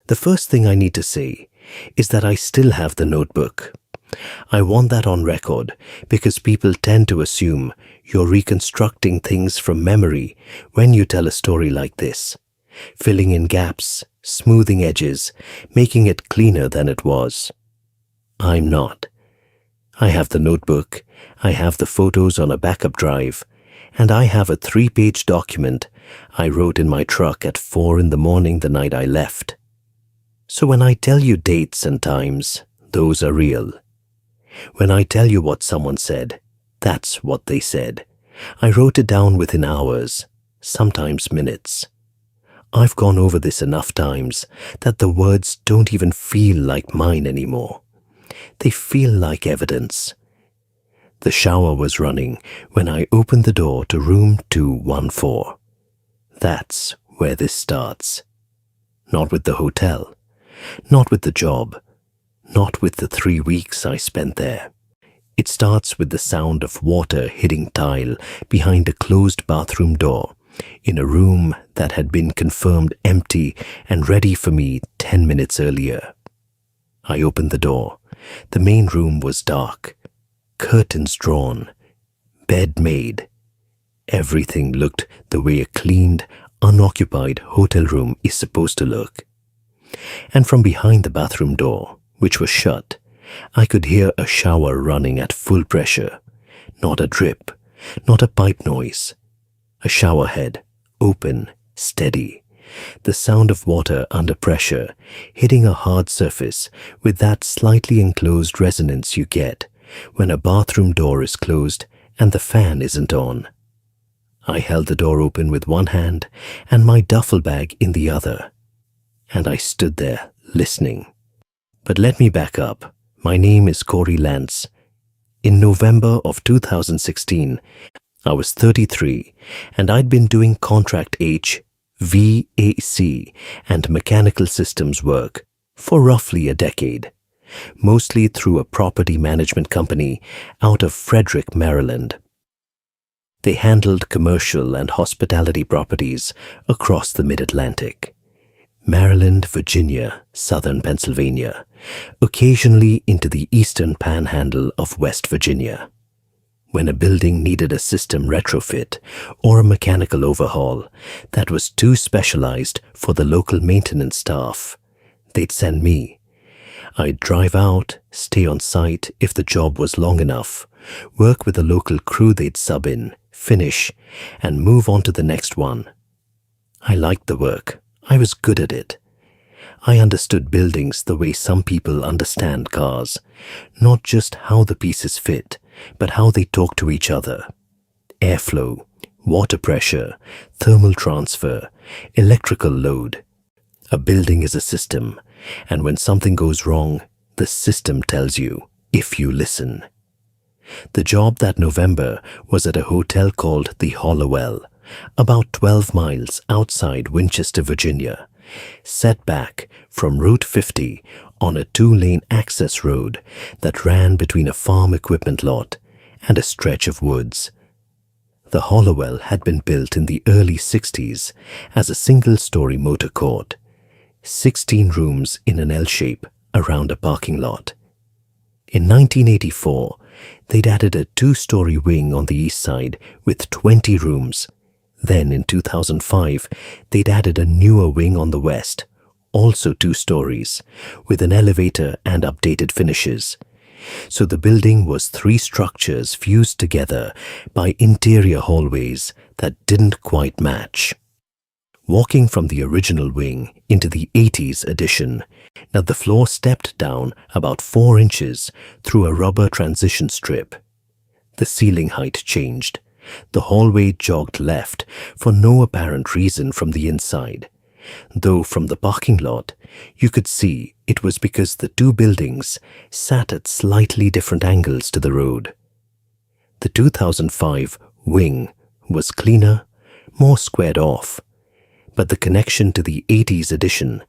The first thing I need to say is that I still have the notebook. I want that on record because people tend to assume you're reconstructing things from memory when you tell a story like this, filling in gaps, smoothing edges, making it cleaner than it was. I'm not. I have the notebook, I have the photos on a backup drive, and I have a 3-page document I wrote in my truck at 4 in the morning the night I left. So when I tell you dates and times, those are real. When I tell you what someone said, that's what they said. I wrote it down within hours, sometimes minutes. I've gone over this enough times that the words don't even feel like mine anymore. They feel like evidence. The shower was running when I opened the door to room 214. That's where this starts. Not with the hotel, not with the job, not with the 3 weeks I spent there. It starts with the sound of water hitting tile behind a closed bathroom door in a room that had been confirmed empty and ready for me 10 minutes earlier. I opened the door. The main room was dark, curtains drawn, bed made. Everything looked the way a cleaned, unoccupied hotel room is supposed to look. And from behind the bathroom door, which was shut, I could hear a shower running at full pressure. Not a drip, not a pipe noise. A shower head, open, steady. The sound of water under pressure, hitting a hard surface with that slightly enclosed resonance you get when a bathroom door is closed and the fan isn't on. I held the door open with one hand and my duffel bag in the other. And I stood there, listening. But let me back up. My name is Corey Lance. In November of 2016, I was 33 and I'd been doing contract H, VAC, and mechanical systems work for roughly a decade, mostly through a property management company out of Frederick, Maryland. They handled commercial and hospitality properties across the Mid-Atlantic. Maryland, Virginia, southern Pennsylvania, occasionally into the eastern panhandle of West Virginia. When a building needed a system retrofit or a mechanical overhaul that was too specialized for the local maintenance staff, they'd send me. I'd drive out, stay on site if the job was long enough, work with the local crew they'd sub in, finish, and move on to the next one. I liked the work. I was good at it. I understood buildings the way some people understand cars, not just how the pieces fit, but how they talk to each other. Airflow, water pressure, thermal transfer, electrical load. A building is a system, and when something goes wrong, the system tells you, if you listen. The job that November was at a hotel called the Hollowell, about 12 miles outside Winchester, Virginia, set back from Route 50 on a 2-lane access road that ran between a farm equipment lot and a stretch of woods. The Hollowell had been built in the early 60s as a single-story motor court, 16 rooms in an L shape around a parking lot. In 1984, they'd added a 2-story wing on the east side with 20 rooms. Then in 2005, they'd added a newer wing on the west, also 2 stories, with an elevator and updated finishes. So the building was 3 structures fused together by interior hallways that didn't quite match. Walking from the original wing into the 80s addition, now the floor stepped down about 4 inches through a rubber transition strip. The ceiling height changed. The hallway jogged left for no apparent reason from the inside, though from the parking lot you could see it was because the 2 buildings sat at slightly different angles to the road. The 2005 wing was cleaner, more squared off, but the connection to the 80s addition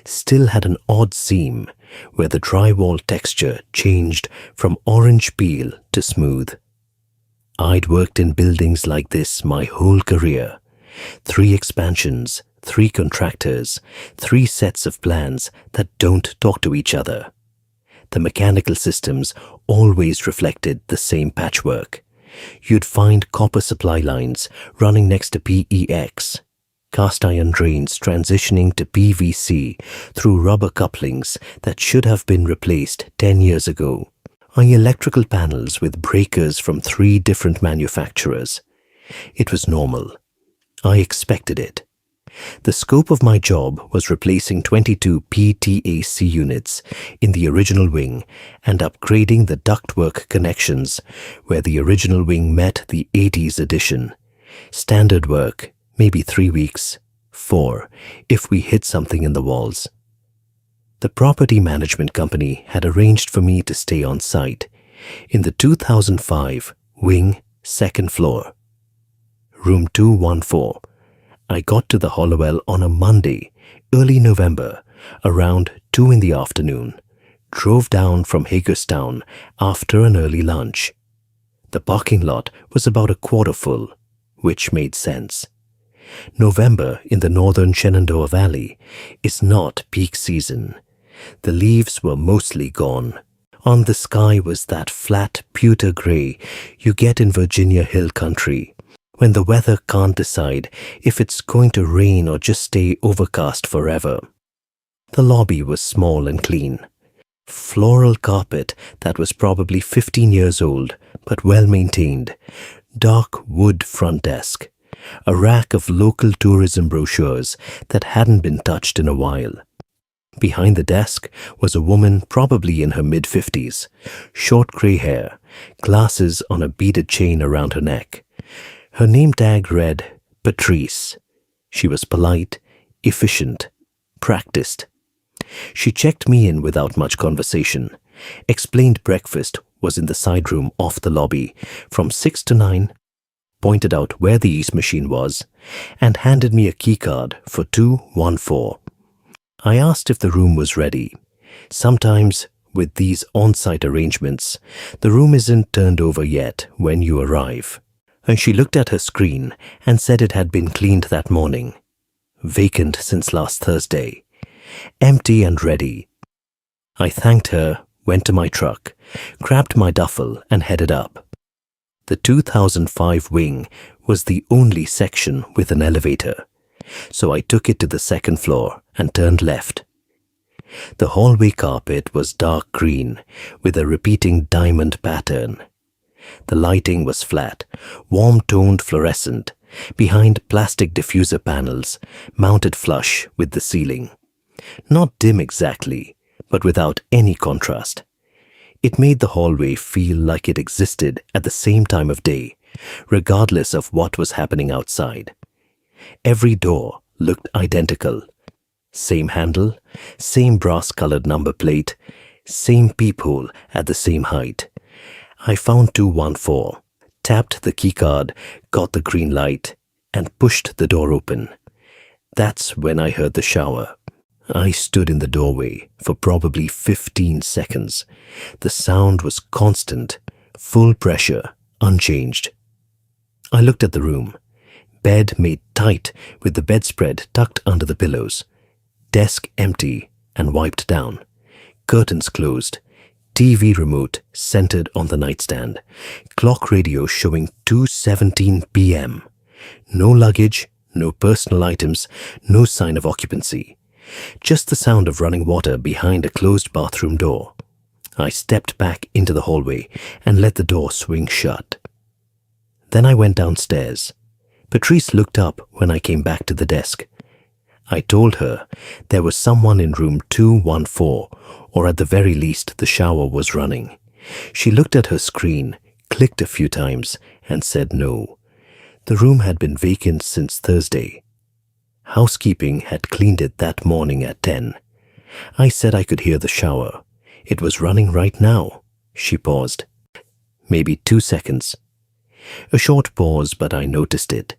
still had an odd seam where the drywall texture changed from orange peel to smooth. I'd worked in buildings like this my whole career. 3 expansions, 3 contractors, 3 sets of plans that don't talk to each other. The mechanical systems always reflected the same patchwork. You'd find copper supply lines running next to PEX, cast iron drains transitioning to PVC through rubber couplings that should have been replaced 10 years ago. Electrical panels with breakers from 3 different manufacturers. It was normal. I expected it. The scope of my job was replacing 22 PTAC units in the original wing and upgrading the ductwork connections where the original wing met the 80s edition. Standard work, maybe 3 weeks, 4 if we hit something in the walls. The property management company had arranged for me to stay on site in the 2005 wing 2nd floor. Room 214. I got to the Hollowell on a Monday, early November, around 2 in the afternoon. Drove down from Hagerstown after an early lunch. The parking lot was about a quarter full, which made sense. November in the northern Shenandoah Valley is not peak season. The leaves were mostly gone. On the sky was that flat pewter gray you get in Virginia Hill Country, when the weather can't decide if it's going to rain or just stay overcast forever. The lobby was small and clean. Floral carpet that was probably 15 years old but well maintained. Dark wood front desk. A rack of local tourism brochures that hadn't been touched in a while. Behind the desk was a woman probably in her mid-50s, short grey hair, glasses on a beaded chain around her neck. Her name tag read Patrice. She was polite, efficient, practiced. She checked me in without much conversation, explained breakfast was in the side room off the lobby from 6 to 9, pointed out where the East machine was, and handed me a keycard for 214. I asked if the room was ready. Sometimes, with these on-site arrangements, the room isn't turned over yet when you arrive. And she looked at her screen and said it had been cleaned that morning. Vacant since last Thursday. Empty and ready. I thanked her, went to my truck, grabbed my duffel and headed up. The 2005 wing was the only section with an elevator, so I took it to the 2nd floor and turned left. The hallway carpet was dark green with a repeating diamond pattern. The lighting was flat, warm-toned fluorescent, behind plastic diffuser panels mounted flush with the ceiling. Not dim exactly, but without any contrast. It made the hallway feel like it existed at the same time of day, regardless of what was happening outside. Every door looked identical. Same handle, same brass-colored number plate, same peephole at the same height. I found 214, tapped the keycard, got the green light, and pushed the door open. That's when I heard the shower. I stood in the doorway for probably 15 seconds. The sound was constant, full pressure, unchanged. I looked at the room. Bed made tight with the bedspread tucked under the pillows. Desk empty and wiped down. Curtains closed. TV remote centered on the nightstand. Clock radio showing 2:17 p.m. No luggage, no personal items, no sign of occupancy. Just the sound of running water behind a closed bathroom door. I stepped back into the hallway and let the door swing shut. Then I went downstairs. Patrice looked up when I came back to the desk. I told her there was someone in room 214, or at the very least the shower was running. She looked at her screen, clicked a few times, and said no. The room had been vacant since Thursday. Housekeeping had cleaned it that morning at 10. I said I could hear the shower. It was running right now. She paused. Maybe 2 seconds. A short pause, but I noticed it.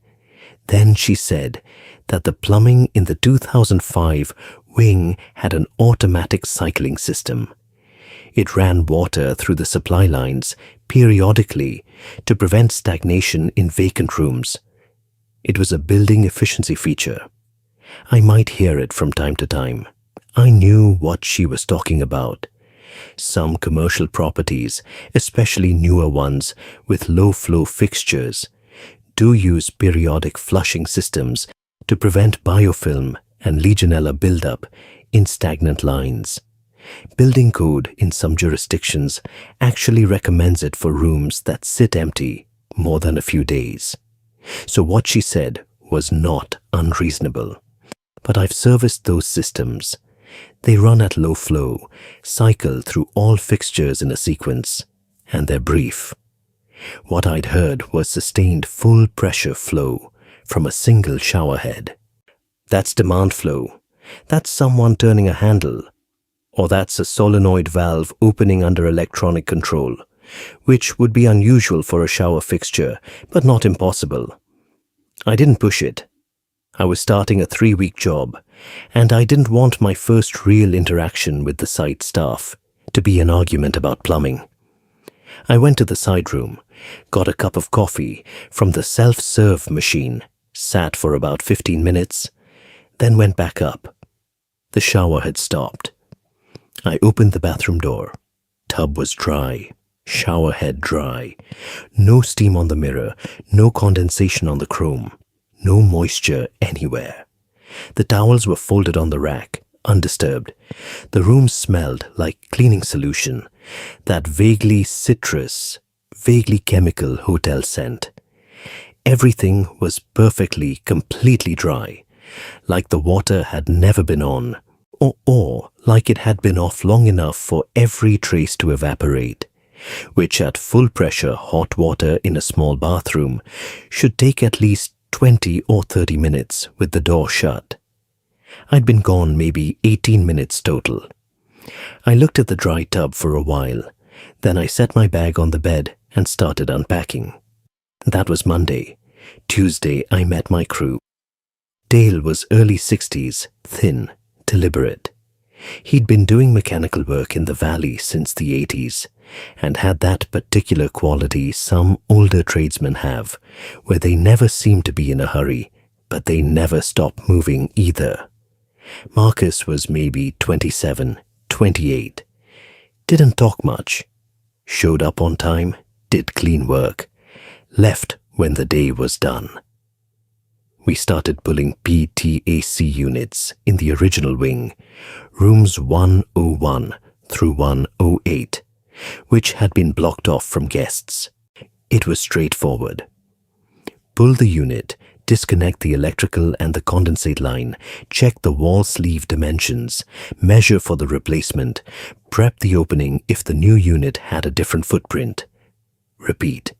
Then she said that the plumbing in the 2005 wing had an automatic cycling system. It ran water through the supply lines periodically to prevent stagnation in vacant rooms. It was a building efficiency feature. I might hear it from time to time. I knew what she was talking about. Some commercial properties, especially newer ones with low-flow fixtures, do use periodic flushing systems to prevent biofilm and Legionella buildup in stagnant lines. Building code in some jurisdictions actually recommends it for rooms that sit empty more than a few days. So what she said was not unreasonable. But I've serviced those systems. They run at low flow, cycle through all fixtures in a sequence, and they're brief. What I'd heard was sustained full pressure flow from a single shower head. That's demand flow. That's someone turning a handle. Or that's a solenoid valve opening under electronic control, which would be unusual for a shower fixture, but not impossible. I didn't push it. I was starting a 3-week job, and I didn't want my first real interaction with the site staff to be an argument about plumbing. I went to the side room, got a cup of coffee from the self-serve machine, sat for about 15 minutes, then went back up. The shower had stopped. I opened the bathroom door. Tub was dry, shower head dry, no steam on the mirror, no condensation on the chrome, no moisture anywhere. The towels were folded on the rack, undisturbed. The room smelled like cleaning solution, that vaguely citrus, vaguely chemical hotel scent. Everything was perfectly, completely dry, like the water had never been on, or like it had been off long enough for every trace to evaporate, which at full pressure hot water in a small bathroom should take at least 20 or 30 minutes with the door shut. I'd been gone maybe 18 minutes total. I looked at the dry tub for a while, then I set my bag on the bed and started unpacking. That was Monday. Tuesday I met my crew. Dale was early 60s, thin, deliberate. He'd been doing mechanical work in the valley since the 80s and had that particular quality some older tradesmen have, where they never seem to be in a hurry, but they never stop moving either. Marcus was maybe 27, 28. Didn't talk much. Showed up on time, did clean work, left when the day was done. We started pulling PTAC units in the original wing, rooms 101 through 108, which had been blocked off from guests. It was straightforward. Pull the unit, disconnect the electrical and the condensate line, check the wall sleeve dimensions, measure for the replacement, prep the opening if the new unit had a different footprint. Repeat.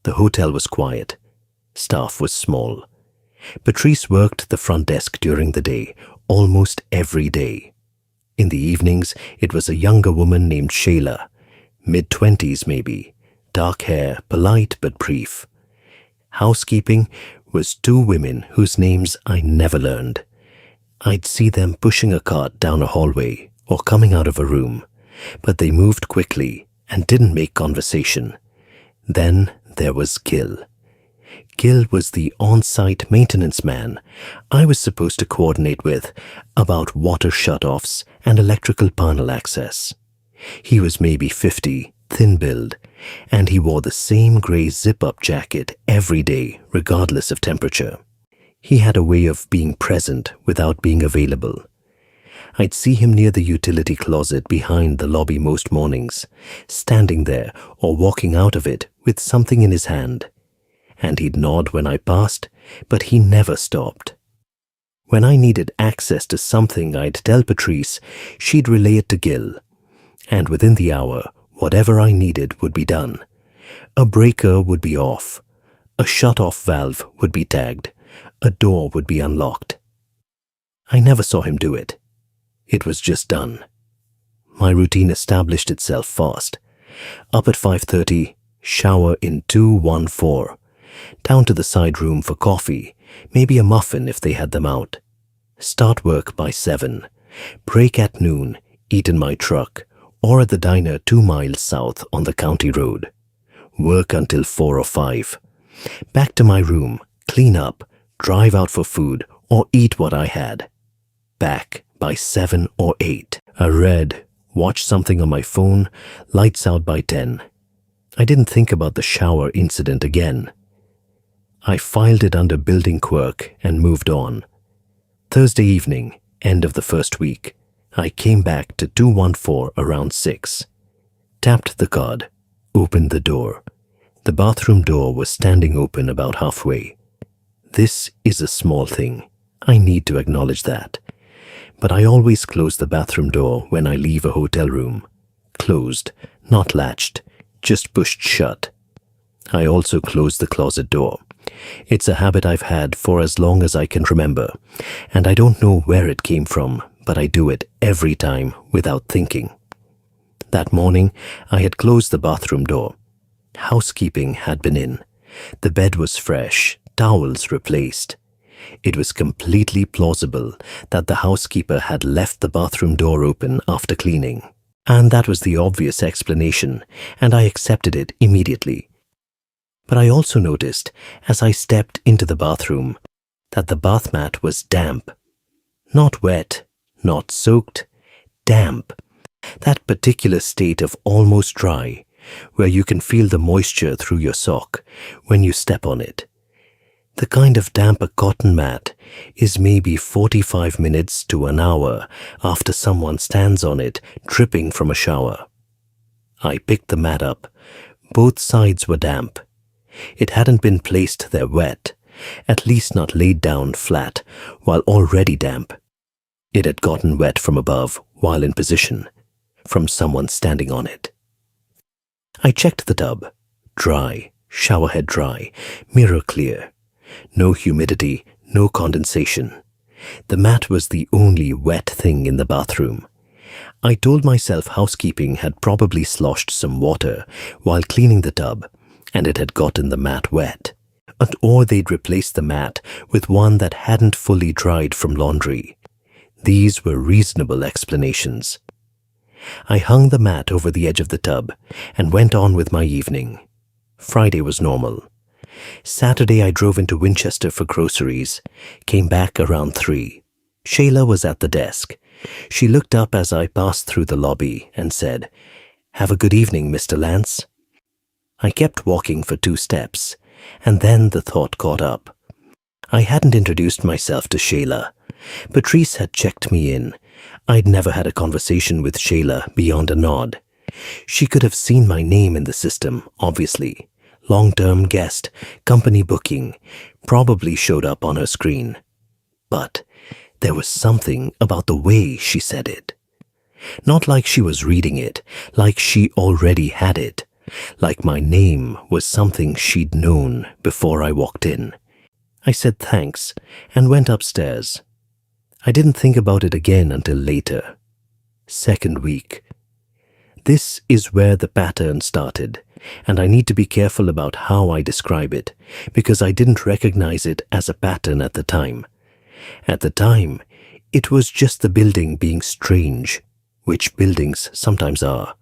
The hotel was quiet. Staff was small. Patrice worked the front desk during the day, almost every day. In the evenings, it was a younger woman named Shayla, mid-20s maybe, dark hair, polite but brief. Housekeeping was 2 women whose names I never learned. I'd see them pushing a cart down a hallway or coming out of a room, but they moved quickly and didn't make conversation. Then there was Gil. Gil was the on-site maintenance man I was supposed to coordinate with about water shutoffs and electrical panel access. He was maybe 50, thin-build, and he wore the same gray zip-up jacket every day, regardless of temperature. He had a way of being present without being available. I'd see him near the utility closet behind the lobby most mornings, standing there or walking out of it with something in his hand. And he'd nod when I passed, but he never stopped. When I needed access to something, I'd tell Patrice, she'd relay it to Gil, and within the hour, whatever I needed would be done. A breaker would be off, a shut-off valve would be tagged, a door would be unlocked. I never saw him do it. It was just done. My routine established itself fast. Up at 5:30, shower in 214. Down to the side room for coffee, maybe a muffin if they had them out. Start work by 7. Break at noon, eat in my truck, or at the diner 2 miles south on the county road. Work until 4 or 5. Back to my room, clean up, drive out for food, or eat what I had. Back by 7 or 8. I read, watched something on my phone, lights out by 10. I didn't think about the shower incident again. I filed it under building quirk and moved on. Thursday evening, end of the first week, I came back to 214 around 6. Tapped the card, opened the door. The bathroom door was standing open about halfway. This is a small thing. I need to acknowledge that. But I always close the bathroom door when I leave a hotel room. Closed, not latched, just pushed shut. I also close the closet door. It's a habit I've had for as long as I can remember, and I don't know where it came from, but I do it every time without thinking. That morning, I had closed the bathroom door. Housekeeping had been in. The bed was fresh, towels replaced. It was completely plausible that the housekeeper had left the bathroom door open after cleaning. And that was the obvious explanation, and I accepted it immediately. But I also noticed, as I stepped into the bathroom, that the bath mat was damp. Not wet, not soaked, damp. That particular state of almost dry, where you can feel the moisture through your sock when you step on it. The kind of damp a cotton mat is maybe 45 minutes to an hour after someone stands on it dripping from a shower. I picked the mat up. Both sides were damp. It hadn't been placed there wet, at least not laid down flat while already damp. It had gotten wet from above while in position, from someone standing on it. I checked the tub. Dry, showerhead dry, mirror clear. No humidity, no condensation. The mat was the only wet thing in the bathroom. I told myself housekeeping had probably sloshed some water while cleaning the tub, and it had gotten the mat wet. Or they'd replaced the mat with one that hadn't fully dried from laundry. These were reasonable explanations. I hung the mat over the edge of the tub and went on with my evening. Friday was normal. Saturday I drove into Winchester for groceries, came back around 3. Shayla was at the desk. She looked up as I passed through the lobby and said, "Have a good evening, Mr. Lance." I kept walking for 2 steps, and then the thought caught up. I hadn't introduced myself to Shayla. Patrice had checked me in. I'd never had a conversation with Shayla beyond a nod. She could have seen my name in the system, obviously. Long-term guest, company booking, probably showed up on her screen. But there was something about the way she said it. Not like she was reading it, like she already had it. Like my name was something she'd known before I walked in. I said thanks and went upstairs. I didn't think about it again until later. Second week. This is where the pattern started, and I need to be careful about how I describe it, because I didn't recognize it as a pattern at the time. At the time, it was just the building being strange, which buildings sometimes are.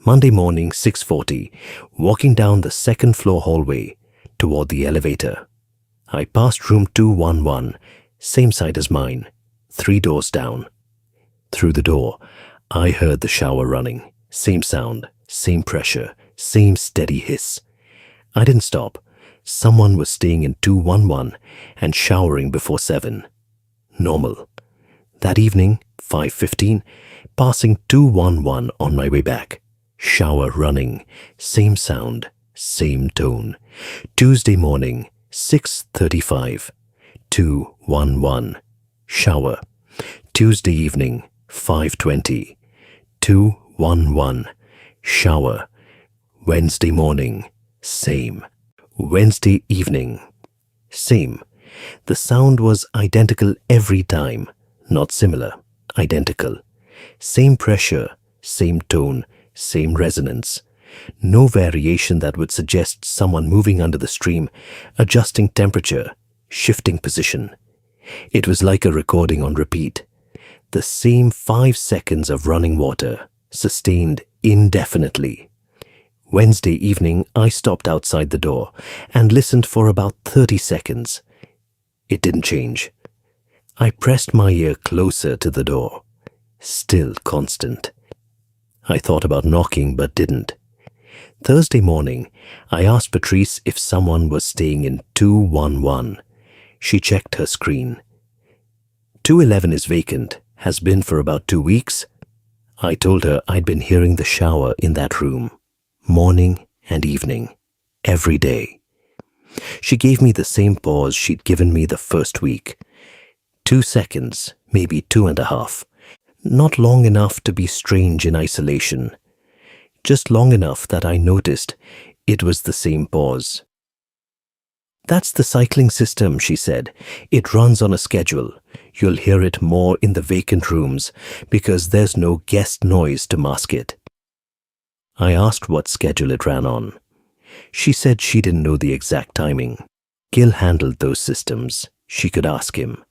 Monday morning, 6:40, walking down the second floor hallway toward the elevator. I passed room 211, same side as mine, 3 doors down. Through the door, I heard the shower running. Same sound, same pressure, same steady hiss. I didn't stop. Someone was staying in 211 and showering before 7. Normal. That evening, 5:15, passing 211 on my way back. Shower running, same sound, same tone. Tuesday morning, 6:35, 211, shower. Tuesday evening, 5:20, 211, shower. Wednesday morning, same. Wednesday evening, same. The sound was identical every time, not similar, identical. Same pressure, same tone, same resonance. No variation that would suggest someone moving under the stream, adjusting temperature, shifting position. It was like a recording on repeat. The same 5 seconds of running water, sustained indefinitely. Wednesday evening, I stopped outside the door and listened for about 30 seconds. It didn't change. I pressed my ear closer to the door. Still constant. I thought about knocking but didn't. Thursday morning, I asked Patrice if someone was staying in 211. She checked her screen. 211 is vacant, has been for about 2 weeks. I told her I'd been hearing the shower in that room, morning and evening, every day. She gave me the same pause she'd given me the first week. 2 seconds, maybe 2.5. Not long enough to be strange in isolation. Just long enough that I noticed it was the same pause. That's the cycling system, she said. It runs on a schedule. You'll hear it more in the vacant rooms because there's no guest noise to mask it. I asked what schedule it ran on. She said she didn't know the exact timing. Gil handled those systems. She could ask him.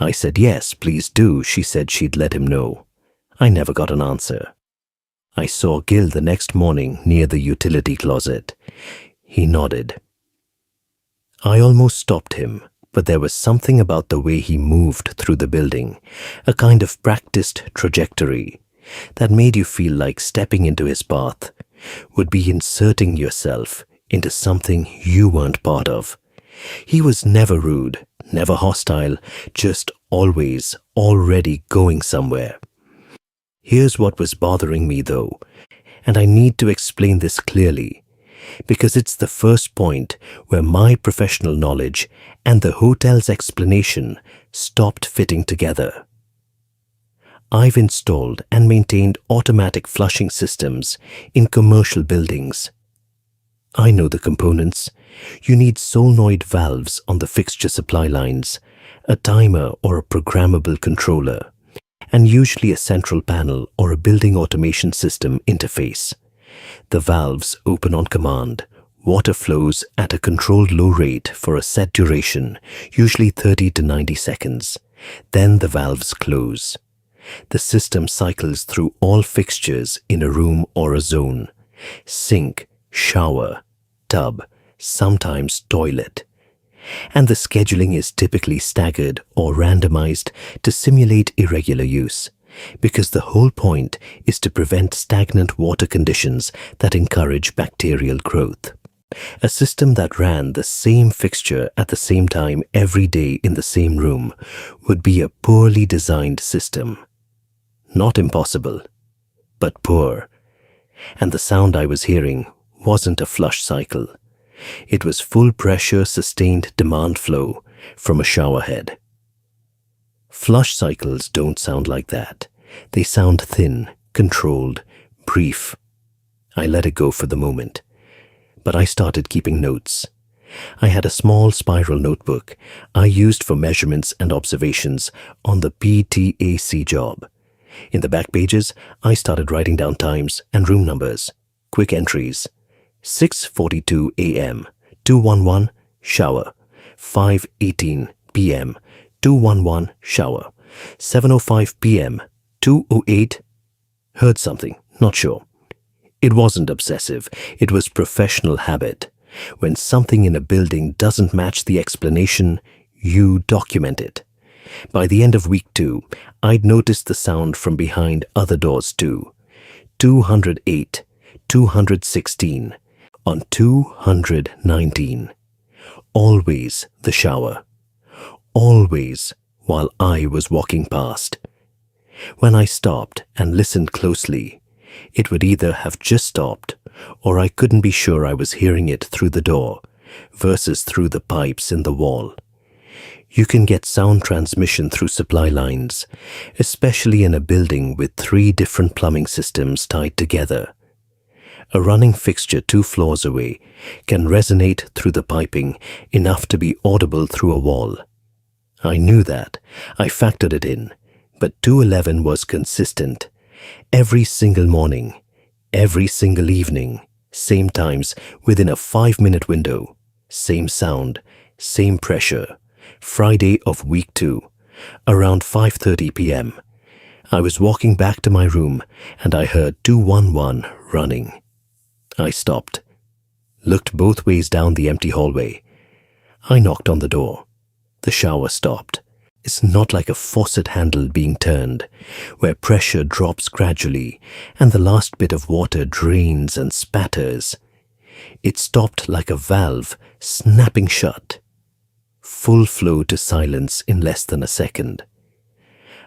I said, yes, please do. She said she'd let him know. I never got an answer. I saw Gil the next morning near the utility closet. He nodded. I almost stopped him, but there was something about the way he moved through the building, a kind of practiced trajectory, that made you feel like stepping into his path would be inserting yourself into something you weren't part of. He was never rude, never hostile, just always already going somewhere. Here's what was bothering me though, and I need to explain this clearly, because it's the first point where my professional knowledge and the hotel's explanation stopped fitting together. I've installed and maintained automatic flushing systems in commercial buildings. I know the components. You need solenoid valves on the fixture supply lines, a timer or a programmable controller, and usually a central panel or a building automation system interface. The valves open on command. Water flows at a controlled low rate for a set duration, usually 30 to 90 seconds. Then the valves close. The system cycles through all fixtures in a room or a zone. Sink, shower, tub, sometimes toilet. And the scheduling is typically staggered or randomized to simulate irregular use, because the whole point is to prevent stagnant water conditions that encourage bacterial growth. A system that ran the same fixture at the same time every day in the same room would be a poorly designed system. Not impossible, but poor. And the sound I was hearing wasn't a flush cycle. It was full pressure sustained demand flow from a shower head. Flush cycles don't sound like that. They sound thin, controlled, brief. I let it go for the moment. But I started keeping notes. I had a small spiral notebook I used for measurements and observations on the PTAC job. In the back pages, I started writing down times and room numbers, quick entries. 6:42 a.m., 211, shower. 5:18 p.m., 211, shower. 7:05 p.m., 2:08, heard something, not sure. It wasn't obsessive, it was professional habit. When something in a building doesn't match the explanation, you document it. By the end of week 2, I'd noticed the sound from behind other doors too. 208, 216, on 219. Always the shower. Always while I was walking past. When I stopped and listened closely, it would either have just stopped or I couldn't be sure I was hearing it through the door versus through the pipes in the wall. You can get sound transmission through supply lines, especially in a building with 3 different plumbing systems tied together. A running fixture 2 floors away can resonate through the piping enough to be audible through a wall. I knew that. I factored it in. But 211 was consistent. Every single morning, every single evening, same times within a 5-minute window, same sound, same pressure. Friday of week 2, around 5:30 p.m. I was walking back to my room and I heard 211 running. I stopped, looked both ways down the empty hallway. I knocked on the door. The shower stopped. It's not like a faucet handle being turned, where pressure drops gradually and the last bit of water drains and spatters. It stopped like a valve snapping shut. Full flow to silence in less than a second.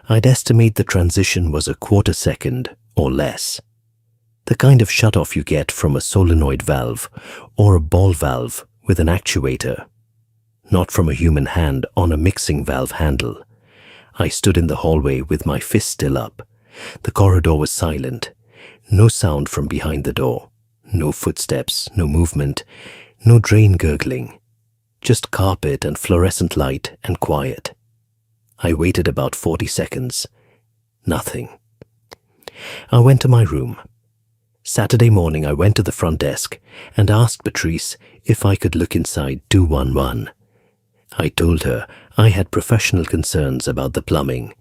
I'd estimate the transition was a quarter second or less. The kind of shutoff you get from a solenoid valve or a ball valve with an actuator. Not from a human hand on a mixing valve handle. I stood in the hallway with my fist still up. The corridor was silent. No sound from behind the door. No footsteps, no movement, no drain gurgling. Just carpet and fluorescent light and quiet. I waited about 40 seconds. Nothing. I went to my room. Saturday morning I went to the front desk and asked Patrice if I could look inside 211. I told her I had professional concerns about the plumbing,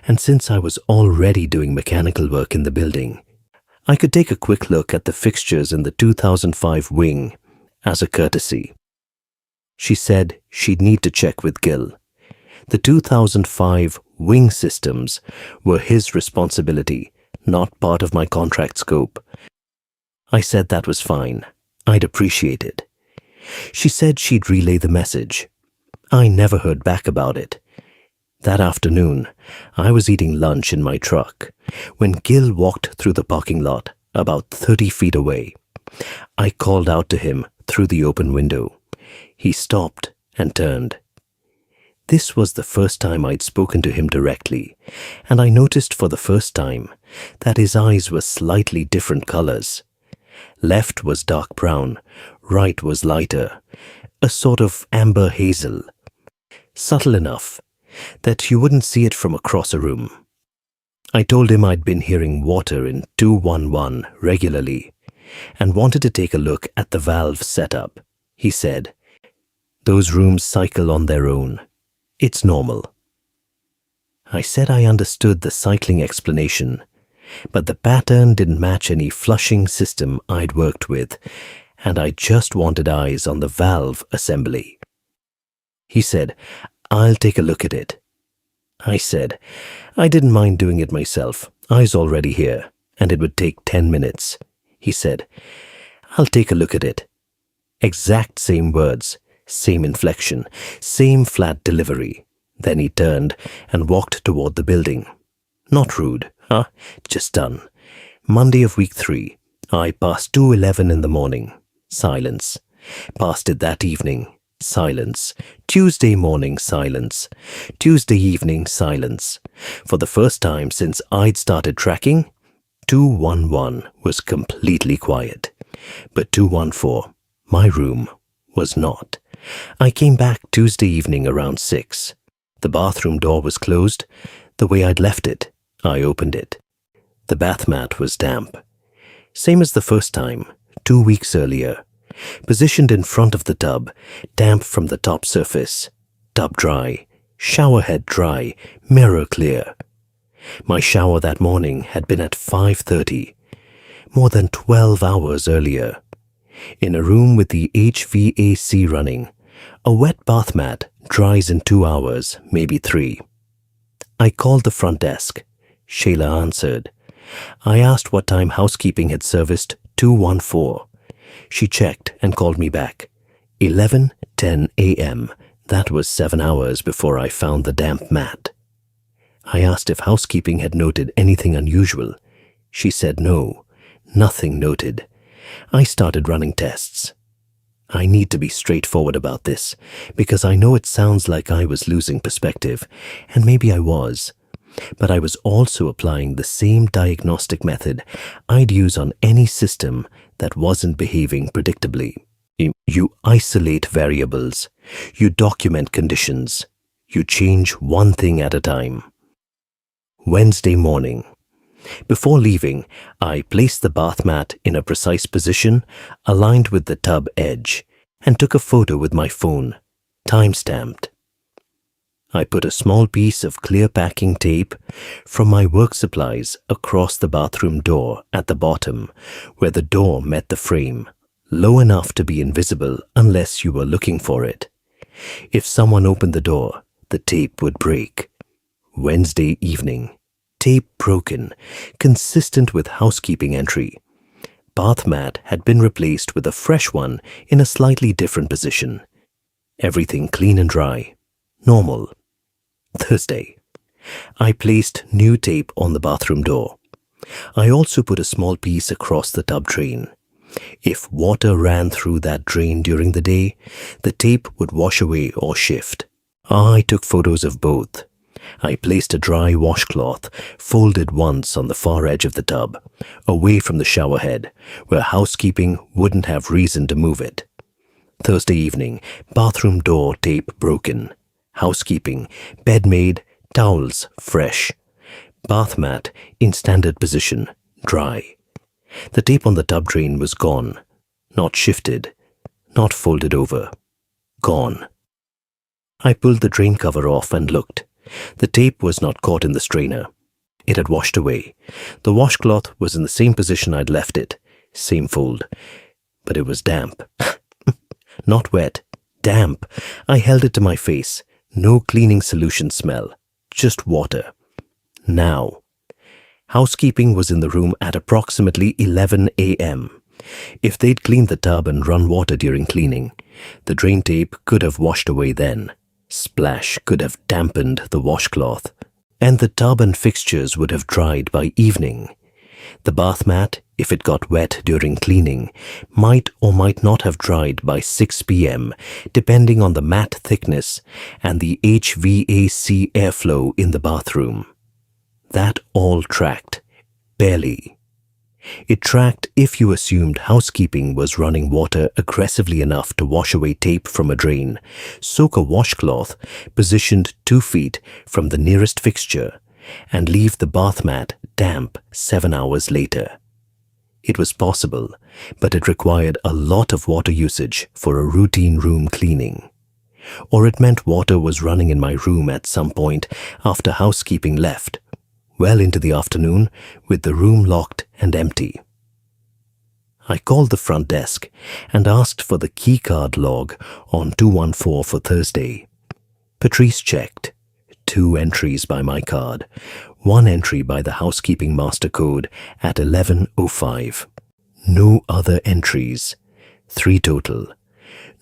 and since I was already doing mechanical work in the building, I could take a quick look at the fixtures in the 2005 wing as a courtesy. She said she'd need to check with Gil. The 2005 wing systems were his responsibility, not part of my contract scope. I said that was fine. I'd appreciate it. She said she'd relay the message. I never heard back about it. That afternoon, I was eating lunch in my truck when Gil walked through the parking lot about 30 feet away. I called out to him through the open window. He stopped and turned. This was the first time I'd spoken to him directly, and I noticed for the first time that his eyes were slightly different colors. Left was dark brown, right was lighter, a sort of amber hazel. Subtle enough that you wouldn't see it from across a room. I told him I'd been hearing water in 211 regularly and wanted to take a look at the valve setup. He said, "Those rooms cycle on their own. It's normal." I said I understood the cycling explanation, but the pattern didn't match any flushing system I'd worked with, and I just wanted eyes on the valve assembly. He said, "I'll take a look at it." I said, I didn't mind doing it myself. I was already here, and it would take 10 minutes. He said, "I'll take a look at it." Exact same words, same inflection, same flat delivery. Then he turned and walked toward the building. Not rude, just done. Monday of week 3, I passed 211 in the morning. Silence. Passed it that evening. Silence. Tuesday morning, silence. Tuesday evening, silence. For the first time since I'd started tracking, 211 was completely quiet. But 214, my room, was not. I came back Tuesday evening around 6. The bathroom door was closed, the way I'd left it. I opened it. The bath mat was damp. Same as the first time, 2 weeks earlier. Positioned in front of the tub, damp from the top surface. Tub dry, shower head dry, mirror clear. My shower that morning had been at 5:30, more than 12 hours earlier. In a room with the HVAC running, a wet bath mat dries in 2 hours, maybe 3. I called the front desk. Shayla answered. I asked what time housekeeping had serviced 214. She checked and called me back. 11:10 a.m. That was 7 hours before I found the damp mat. I asked if housekeeping had noted anything unusual. She said no, nothing noted. I started running tests. I need to be straightforward about this, because I know it sounds like I was losing perspective, and maybe I was. But I was also applying the same diagnostic method I'd use on any system that wasn't behaving predictably. You isolate variables. You document conditions. You change one thing at a time. Wednesday morning. Before leaving, I placed the bath mat in a precise position aligned with the tub edge and took a photo with my phone, time-stamped. I put a small piece of clear packing tape from my work supplies across the bathroom door at the bottom where the door met the frame, low enough to be invisible unless you were looking for it. If someone opened the door, the the tape would break. Wednesday evening. Tape broken, consistent with housekeeping entry. Bath mat had been replaced with a fresh one in a slightly different position. Everything clean and dry. Normal. Thursday. I placed new tape on the bathroom door. I also put a small piece across the tub drain. If water ran through that drain during the day, the tape would wash away or shift. I took photos of both. I placed a dry washcloth, folded once on the far edge of the tub, away from the shower head, where housekeeping wouldn't have reason to move it. Thursday evening, bathroom door tape broken. Housekeeping, bed made, towels fresh. Bath mat in standard position, dry. The tape on the tub drain was gone, not shifted, not folded over. Gone. I pulled the drain cover off and looked. The tape was not caught in the strainer. It had washed away. The washcloth was in the same position I'd left it, same fold. But it was damp. Not wet, damp. I held it to my face. No cleaning solution smell, just water. Now. Housekeeping was in the room at approximately 11 a.m. If they'd cleaned the tub and run water during cleaning, the drain tape could have washed away then. Splash could have dampened the washcloth, and the tub and fixtures would have dried by evening. The bath mat, if it got wet during cleaning, might or might not have dried by 6 p.m., depending on the mat thickness and the HVAC airflow in the bathroom. That all tracked. Barely. It tracked if you assumed housekeeping was running water aggressively enough to wash away tape from a drain, soak a washcloth positioned 2 feet from the nearest fixture, and leave the bath mat damp 7 hours later. It was possible, but it required a lot of water usage for a routine room cleaning. Or it meant water was running in my room at some point after housekeeping left, well into the afternoon, with the room locked and empty. I called the front desk and asked for the keycard log on 214 for Thursday. Patrice checked. 2 entries by my card, 1 entry by the housekeeping master code at 11:05. No other entries. 3 total.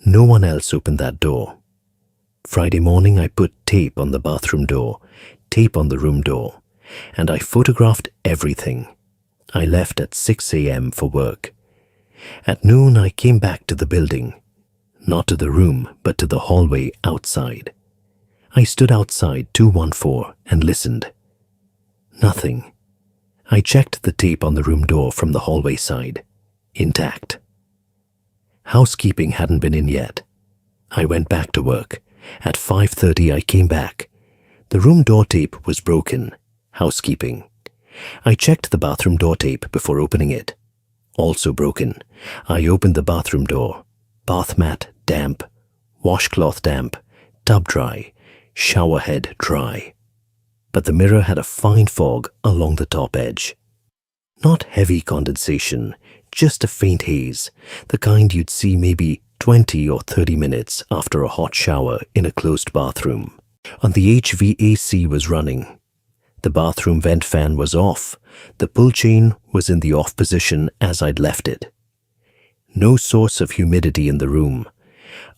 No one else opened that door. Friday morning I put tape on the bathroom door, tape on the room door, and I photographed everything. I left at 6 a.m. for work. At noon I came back to the building, not to the room but to the hallway outside. I stood outside 214 and listened. Nothing. I checked the tape on the room door from the hallway side. Intact. Housekeeping hadn't been in yet. I went back to work. At 5:30 I came back. The room door tape was broken. Housekeeping. I checked the bathroom door tape before opening it. Also broken. I opened the bathroom door. Bath mat damp. Washcloth damp. Tub dry. Shower head dry. But the mirror had a fine fog along the top edge. Not heavy condensation, just a faint haze, the kind you'd see maybe 20 or 30 minutes after a hot shower in a closed bathroom. And the HVAC was running. The bathroom vent fan was off. The pull chain was in the off position as I'd left it. No source of humidity in the room.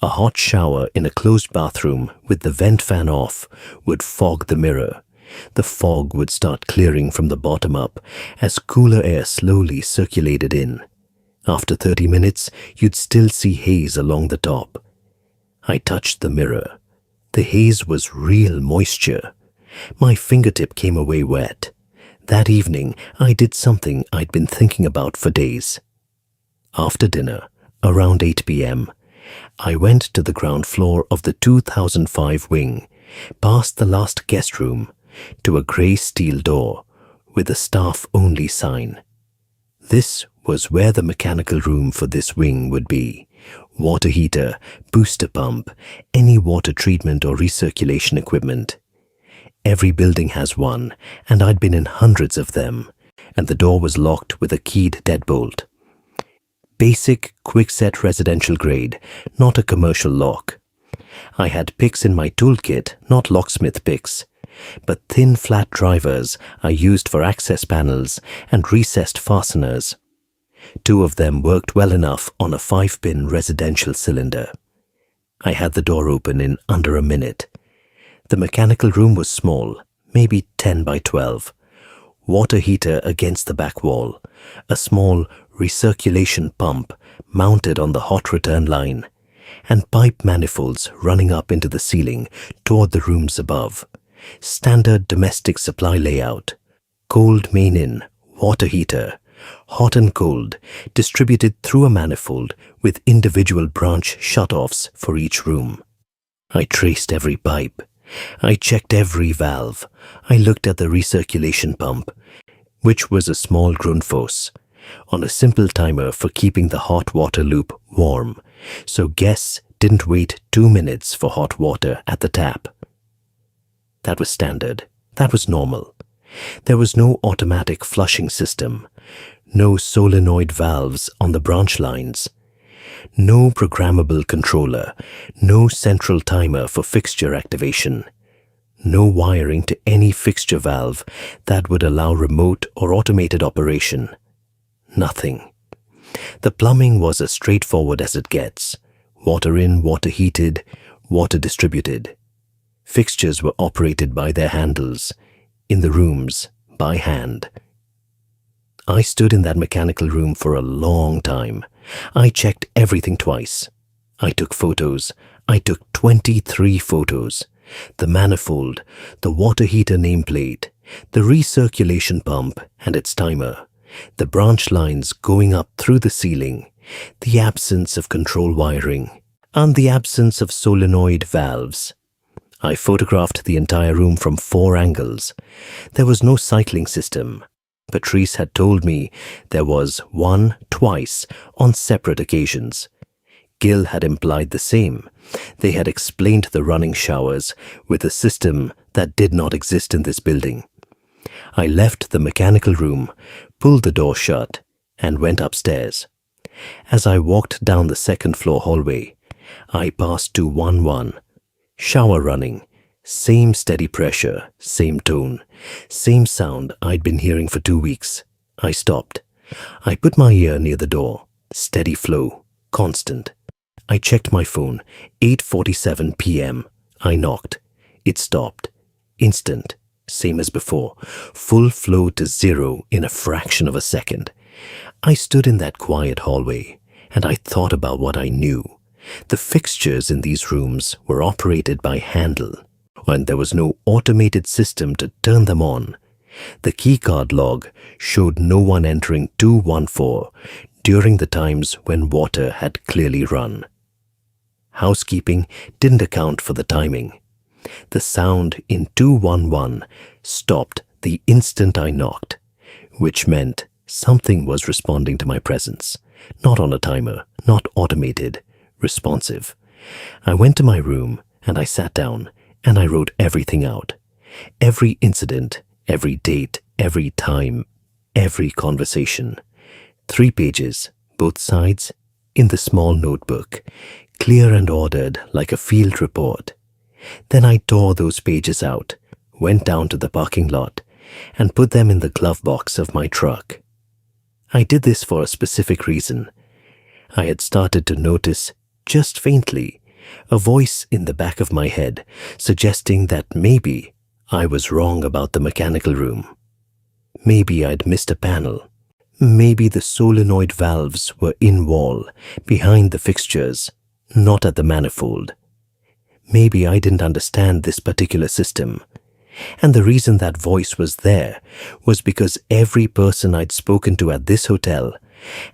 A hot shower in a closed bathroom with the vent fan off would fog the mirror. The fog would start clearing from the bottom up as cooler air slowly circulated in. After 30 minutes, you'd still see haze along the top. I touched the mirror. The haze was real moisture. My fingertip came away wet. That evening, I did something I'd been thinking about for days. After dinner, around 8 p.m., I went to the ground floor of the 2005 wing, past the last guest room, to a grey steel door with a staff-only sign. This was where the mechanical room for this wing would be. Water heater, booster pump, any water treatment or recirculation equipment. Every building has one, and I'd been in hundreds of them, and the door was locked with a keyed deadbolt. Basic, quick-set residential grade, not a commercial lock. I had picks in my toolkit, not locksmith picks, but thin flat drivers I used for access panels and recessed fasteners. 2 of them worked well enough on a 5-pin residential cylinder. I had the door open in under a minute. The mechanical room was small, maybe 10 by 12. Water heater against the back wall, a small recirculation pump mounted on the hot return line, and pipe manifolds running up into the ceiling toward the rooms above. Standard domestic supply layout. Cold main in, water heater, hot and cold, distributed through a manifold with individual branch shutoffs for each room. I traced every pipe. I checked every valve. I looked at the recirculation pump, which was a small Grundfos, on a simple timer for keeping the hot water loop warm, so guests didn't wait 2 minutes for hot water at the tap. That was standard. That was normal. There was no automatic flushing system, no solenoid valves on the branch lines, no programmable controller, no central timer for fixture activation, no wiring to any fixture valve that would allow remote or automated operation. Nothing. The plumbing was as straightforward as it gets. Water in, water heated, water distributed. Fixtures were operated by their handles, in the rooms, by hand. I stood in that mechanical room for a long time. I checked everything twice. I took photos. I took 23 photos. The manifold, the water heater nameplate, the recirculation pump and its timer, the branch lines going up through the ceiling, the absence of control wiring, and the absence of solenoid valves. I photographed the entire room from 4 angles. There was no cycling system. Patrice had told me there was twice on separate occasions. Gil had implied the same. They had explained the running showers with a system that did not exist in this building. I left the mechanical room, pulled the door shut, and went upstairs. As I walked down the 2nd floor hallway, I passed to 1-1. Shower running, same steady pressure, same tone, same sound I'd been hearing for 2 weeks. I stopped. I put my ear near the door. Steady flow, constant. I checked my phone. 8:47 p.m. I knocked. It stopped. Instant. Same as before. Full flow to 0 in a fraction of a second. I stood in that quiet hallway, and I thought about what I knew. The fixtures in these rooms were operated by handle, and there was no automated system to turn them on. The keycard log showed no one entering 214 during the times when water had clearly run. Housekeeping didn't account for the timing. The sound in 211 stopped the instant I knocked, which meant something was responding to my presence. Not on a timer, not automated, responsive. I went to my room and I sat down and I wrote everything out. Every incident, every date, every time, every conversation. 3 pages, both sides, in the small notebook, clear and ordered like a field report. Then I tore those pages out, went down to the parking lot, and put them in the glove box of my truck. I did this for a specific reason. I had started to notice, just faintly, a voice in the back of my head suggesting that maybe I was wrong about the mechanical room. Maybe I'd missed a panel. Maybe the solenoid valves were in wall, behind the fixtures, not at the manifold. Maybe I didn't understand this particular system. And the reason that voice was there was because every person I'd spoken to at this hotel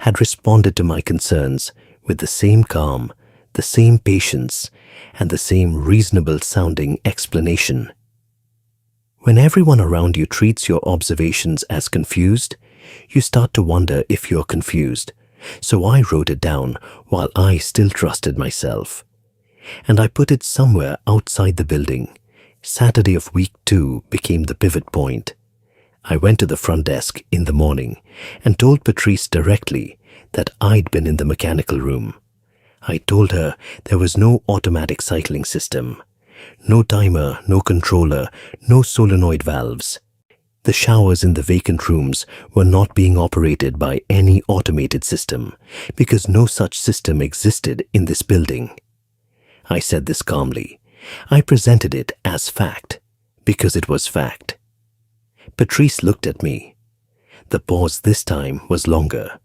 had responded to my concerns with the same calm, the same patience, and the same reasonable-sounding explanation. When everyone around you treats your observations as confused, you start to wonder if you're confused. So I wrote it down while I still trusted myself. And I put it somewhere outside the building. Saturday of week 2 became the pivot point. I went to the front desk in the morning and told Patrice directly that I'd been in the mechanical room. I told her there was no automatic cycling system. No timer, no controller, no solenoid valves. The showers in the vacant rooms were not being operated by any automated system because no such system existed in this building. I said this calmly. I presented it as fact because it was fact. Patrice looked at me. The pause this time was longer.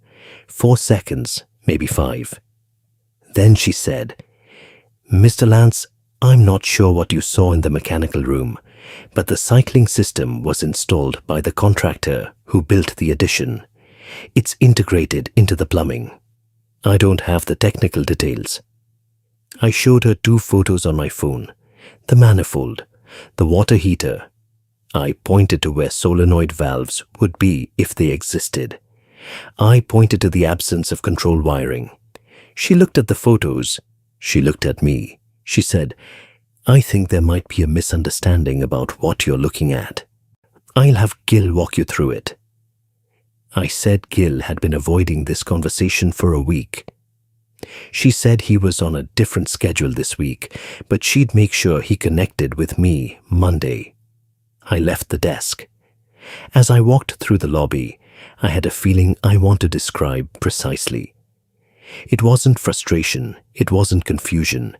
4 seconds, maybe 5. Then she said, "Mr. Lance, I'm not sure what you saw in the mechanical room, but the cycling system was installed by the contractor who built the addition. It's integrated into the plumbing. I don't have the technical details." I showed her 2 photos on my phone, the manifold, the water heater. I pointed to where solenoid valves would be if they existed. I pointed to the absence of control wiring. She looked at the photos. She looked at me. She said, "I think there might be a misunderstanding about what you're looking at. I'll have Gil walk you through it." I said Gil had been avoiding this conversation for a week. She said he was on a different schedule this week, but she'd make sure he connected with me Monday. I left the desk. As I walked through the lobby, I had a feeling I want to describe precisely. It wasn't frustration, it wasn't confusion.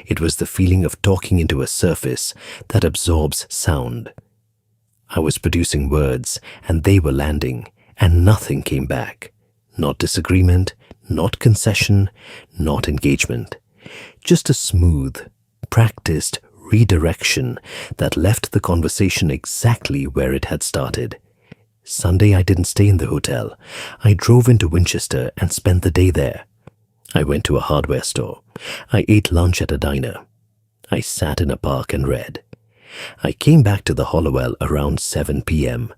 It was the feeling of talking into a surface that absorbs sound. I was producing words, and they were landing, and nothing came back. Not disagreement, not concession, not engagement. Just a smooth, practiced redirection that left the conversation exactly where it had started. Sunday I didn't stay in the hotel. I drove into Winchester and spent the day there. I went to a hardware store. I ate lunch at a diner. I sat in a park and read. I came back to the Hollowell around 7 p.m.,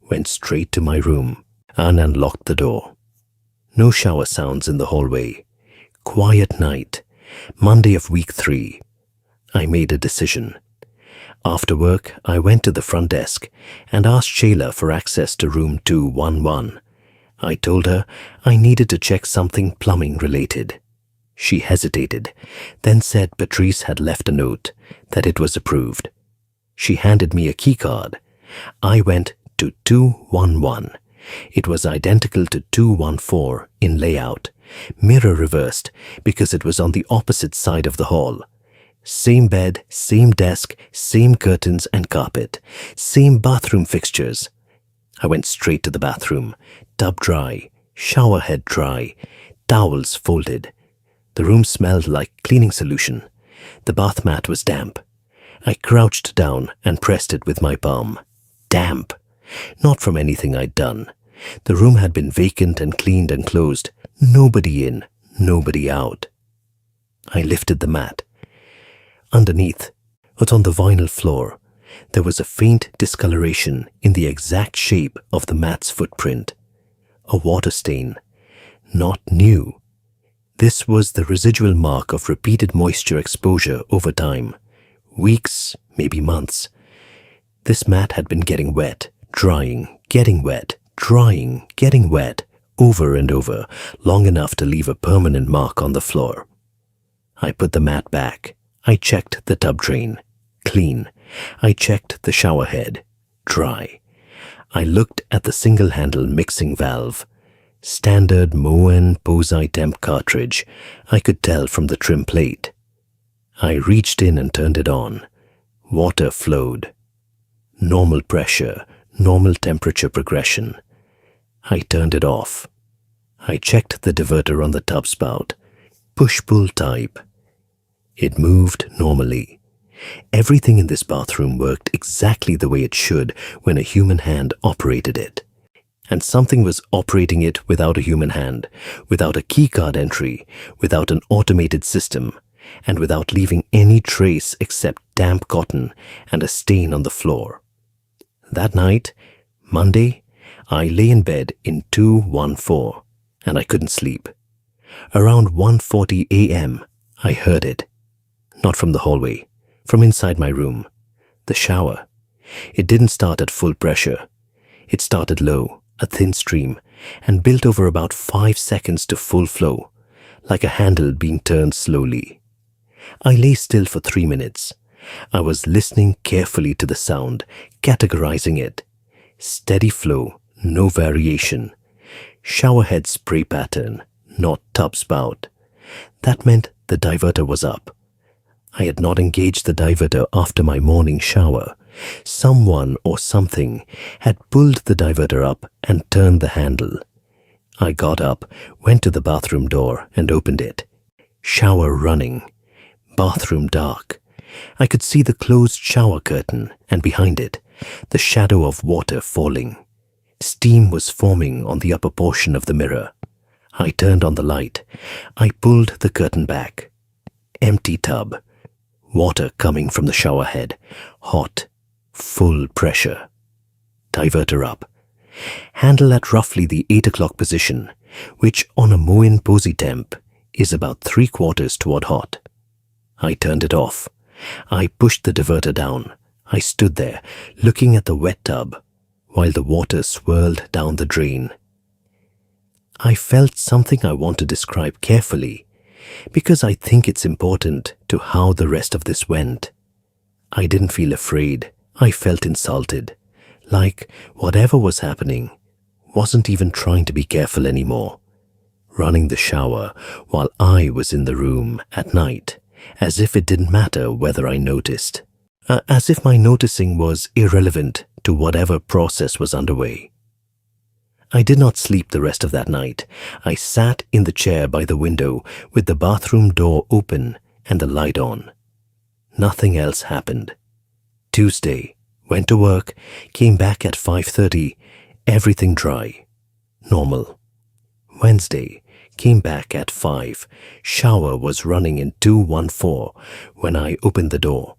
went straight to my room, and unlocked the door. No shower sounds in the hallway. Quiet night. Monday of week 3. I made a decision. After work, I went to the front desk and asked Shayla for access to room 211. I told her I needed to check something plumbing related. She hesitated, then said Patrice had left a note, that it was approved. She handed me a key card. I went to 211. It was identical to 214 in layout, mirror reversed because it was on the opposite side of the hall. Same bed, same desk, same curtains and carpet, same bathroom fixtures. I went straight to the bathroom, tub dry, shower head dry, towels folded. The room smelled like cleaning solution. The bath mat was damp. I crouched down and pressed it with my palm. Damp. Not from anything I'd done. The room had been vacant and cleaned and closed. Nobody in, nobody out. I lifted the mat. Underneath, but on the vinyl floor, there was a faint discoloration in the exact shape of the mat's footprint. A water stain. Not new. This was the residual mark of repeated moisture exposure over time. Weeks, maybe months. This mat had been getting wet, drying, getting wet, drying, getting wet, over and over, long enough to leave a permanent mark on the floor. I put the mat back. I checked the tub drain. Clean. I checked the shower head. Dry. I looked at the single-handle mixing valve. Standard Moen Posei temp cartridge, I could tell from the trim plate. I reached in and turned it on. Water flowed. Normal pressure, normal temperature progression. I turned it off. I checked the diverter on the tub spout. Push-pull type. It moved normally. Everything in this bathroom worked exactly the way it should when a human hand operated it. And something was operating it without a human hand, without a keycard entry, without an automated system, and without leaving any trace except damp cotton and a stain on the floor. That night, Monday, I lay in bed in 214, and I couldn't sleep. Around 1:40 a.m., I heard it. Not from the hallway, from inside my room. The shower. It didn't start at full pressure. It started low, a thin stream, and built over about 5 seconds to full flow, like a handle being turned slowly. I lay still for 3 minutes. I was listening carefully to the sound, categorizing it. Steady flow, no variation. Showerhead spray pattern, not tub spout. That meant the diverter was up. I had not engaged the diverter after my morning shower. Someone or something had pulled the diverter up and turned the handle. I got up, went to the bathroom door and opened it. Shower running. Bathroom dark. I could see the closed shower curtain and behind it, the shadow of water falling. Steam was forming on the upper portion of the mirror. I turned on the light. I pulled the curtain back. Empty tub. Water coming from the shower head. Hot. Full pressure. Diverter up. Handle at roughly the 8 o'clock position, which on a Moen posy temp is about 3/4 toward hot. I turned it off. I pushed the diverter down. I stood there, looking at the wet tub, while the water swirled down the drain. I felt something I want to describe carefully, because I think it's important to how the rest of this went. I didn't feel afraid. I felt insulted, like whatever was happening wasn't even trying to be careful anymore. Running the shower while I was in the room at night, as if it didn't matter whether I noticed. As if my noticing was irrelevant to whatever process was underway. I did not sleep the rest of that night. I sat in the chair by the window with the bathroom door open and the light on. Nothing else happened. Tuesday, went to work, came back at 5:30, everything dry. Normal. Wednesday, came back at 5. Shower was running in 214 when I opened the door.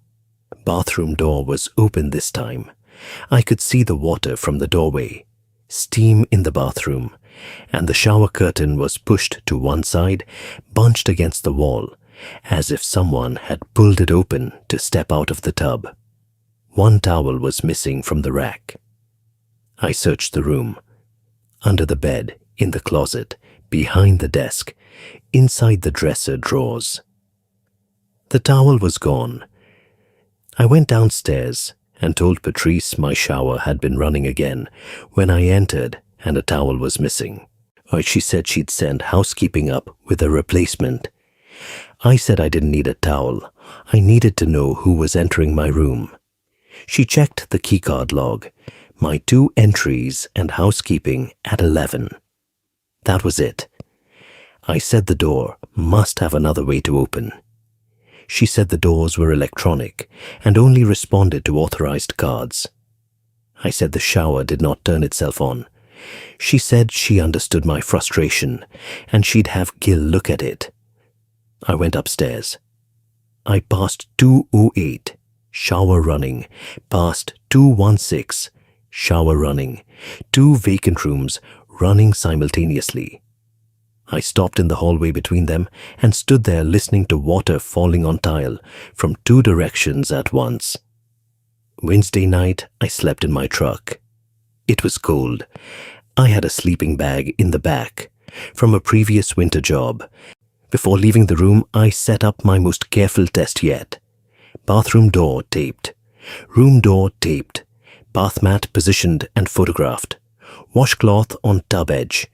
Bathroom door was open this time. I could see the water from the doorway, steam in the bathroom, and the shower curtain was pushed to one side, bunched against the wall, as if someone had pulled it open to step out of the tub. One towel was missing from the rack. I searched the room. Under the bed, in the closet, behind the desk, inside the dresser drawers. The towel was gone. I went downstairs and told Patrice my shower had been running again when I entered and a towel was missing. She said she'd send housekeeping up with a replacement. I said I didn't need a towel. I needed to know who was entering my room. She checked the keycard log, my 2 entries and housekeeping at 11. That was it. I said the door must have another way to open. She said the doors were electronic and only responded to authorized cards. I said the shower did not turn itself on. She said she understood my frustration and she'd have Gil look at it. I went upstairs. I passed 208, shower running, past 216, shower running, 2 vacant rooms running simultaneously. I stopped in the hallway between them and stood there listening to water falling on tile from 2 directions at once. Wednesday night, I slept in my truck. It was cold. I had a sleeping bag in the back from a previous winter job. Before leaving the room, I set up my most careful test yet. Bathroom door taped. Room door taped. Bath mat positioned and photographed. Washcloth on tub edge.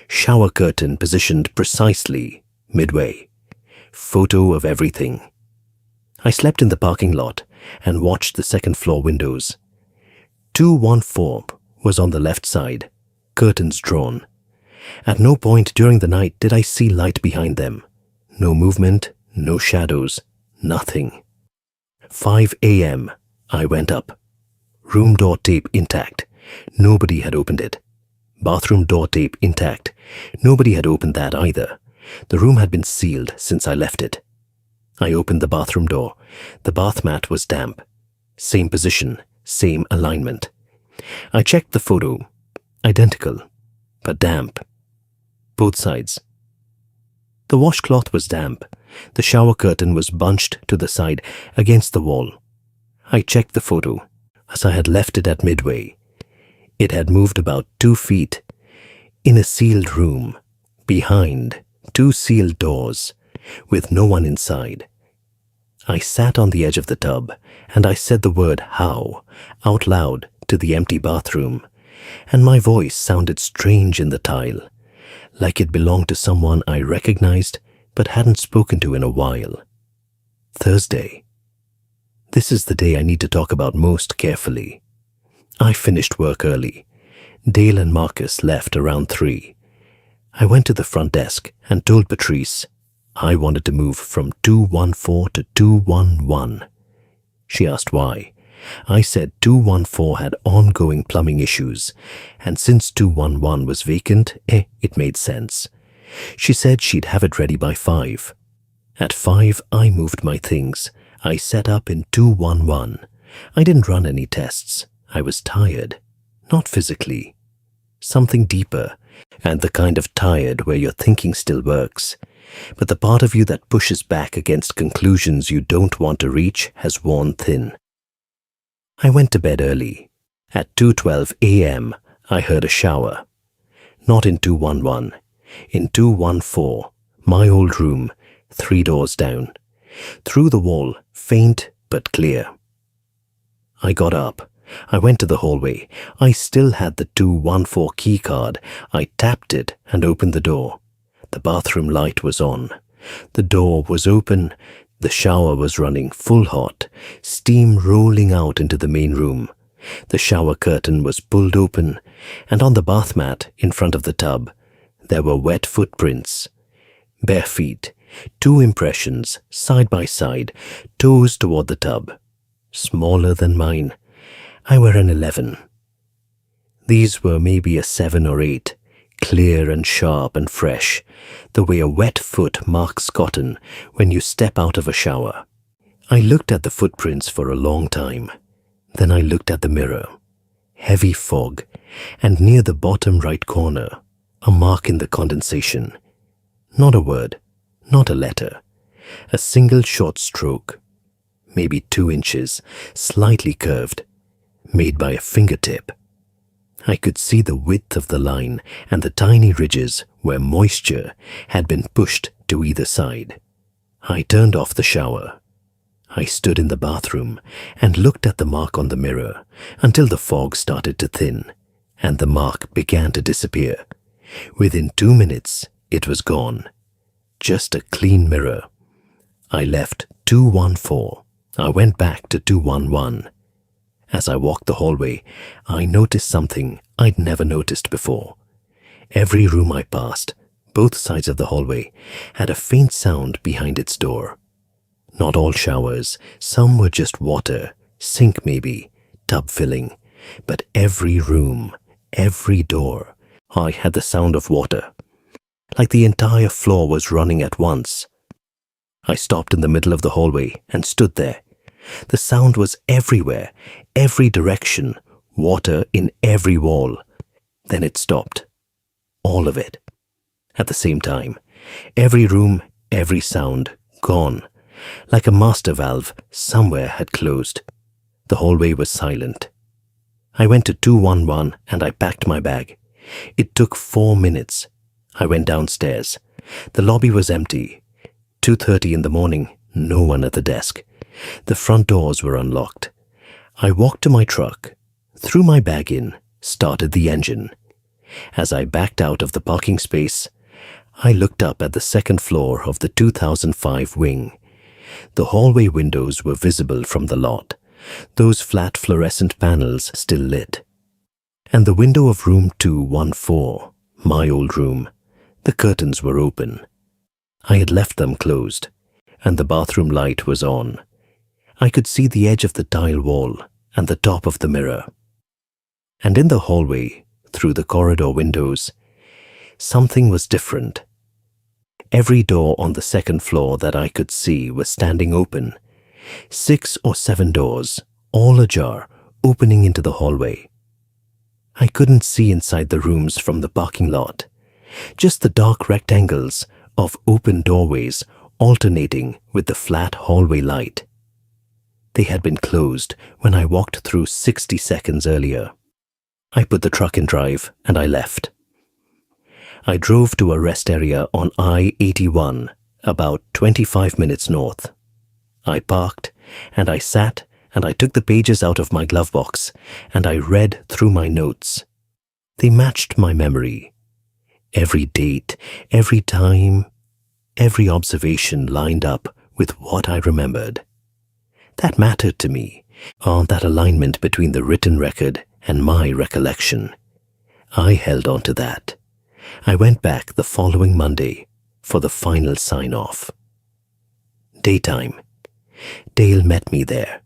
Shower curtain positioned precisely, midway. Photo of everything. I slept in the parking lot and watched the second floor windows. 214 was on the left side, curtains drawn. At no point during the night did I see light behind them. No movement, no shadows, nothing. 5 a.m. I went up. Room door tape intact. Nobody had opened it. Bathroom door tape intact. Nobody had opened that either. The room had been sealed since I left it. I opened the bathroom door. The bath mat was damp. Same position, same alignment. I checked the photo. Identical, but damp. Both sides. The washcloth was damp. The shower curtain was bunched to the side against the wall. I checked the photo as I had left it at midway. It had moved about 2 feet in a sealed room behind 2 sealed doors, with no one inside. I sat on the edge of the tub, and I said the word "how" out loud to the empty bathroom, and my voice sounded strange in the tile, like it belonged to someone I recognized but hadn't spoken to in a while. Thursday. This is the day I need to talk about most carefully. I finished work early. Dale and Marcus left around 3. I went to the front desk and told Patrice I wanted to move from 214 to 211. She asked why. I said 214 had ongoing plumbing issues, and since 211 was vacant, it made sense. She said she'd have it ready by 5. At 5, I moved my things. I set up in 211. I didn't run any tests. I was tired. Not physically. Something deeper, and the kind of tired where your thinking still works, but the part of you that pushes back against conclusions you don't want to reach has worn thin. I went to bed early. At 2:12 a.m., I heard a shower. Not in 211. In 214, my old room, 3 doors down. Through the wall, faint but clear. I got up. I went to the hallway. I still had the 214 key card. I tapped it and opened the door. The bathroom light was on. The door was open. The shower was running full hot, steam rolling out into the main room. The shower curtain was pulled open, and on the bath mat in front of the tub, there were wet footprints. Bare feet, 2 impressions, side by side, toes toward the tub. Smaller than mine. I were an 11. These were maybe a 7 or 8, clear and sharp and fresh, the way a wet foot marks cotton when you step out of a shower. I looked at the footprints for a long time. Then I looked at the mirror. Heavy fog, and near the bottom right corner, a mark in the condensation. Not a word, not a letter. A single short stroke, maybe 2 inches, slightly curved, made by a fingertip. I could see the width of the line and the tiny ridges where moisture had been pushed to either side. I turned off the shower. I stood in the bathroom and looked at the mark on the mirror until the fog started to thin and the mark began to disappear. Within 2 minutes, it was gone. Just a clean mirror. I left 214. I went back to 211. As I walked the hallway, I noticed something I'd never noticed before. Every room I passed, both sides of the hallway, had a faint sound behind its door. Not all showers, some were just water, sink maybe, tub filling, but every room, every door, I had the sound of water, like the entire floor was running at once. I stopped in the middle of the hallway and stood there. The sound was everywhere, every direction, water in every wall. Then it stopped. All of it. At the same time. Every room, every sound, gone. Like a master valve, somewhere had closed. The hallway was silent. I went to 211 and I packed my bag. It took 4 minutes. I went downstairs. The lobby was empty. 2:30 in the morning, no one at the desk. The front doors were unlocked. I walked to my truck, threw my bag in, started the engine. As I backed out of the parking space, I looked up at the second floor of the 2005 wing. The hallway windows were visible from the lot, those flat fluorescent panels still lit. And the window of room 214, my old room, the curtains were open. I had left them closed, and the bathroom light was on. I could see the edge of the tile wall and the top of the mirror. And in the hallway, through the corridor windows, something was different. Every door on the second floor that I could see was standing open. 6 or 7 doors, all ajar, opening into the hallway. I couldn't see inside the rooms from the parking lot, just the dark rectangles of open doorways alternating with the flat hallway light. They had been closed when I walked through 60 seconds earlier. I put the truck in drive and I left. I drove to a rest area on I-81, about 25 minutes north. I parked, and I sat, and I took the pages out of my glove box, and I read through my notes. They matched my memory. Every date, every time, every observation lined up with what I remembered. That mattered to me, that alignment between the written record and my recollection. I held on to that. I went back the following Monday for the final sign-off. Daytime. Dale met me there.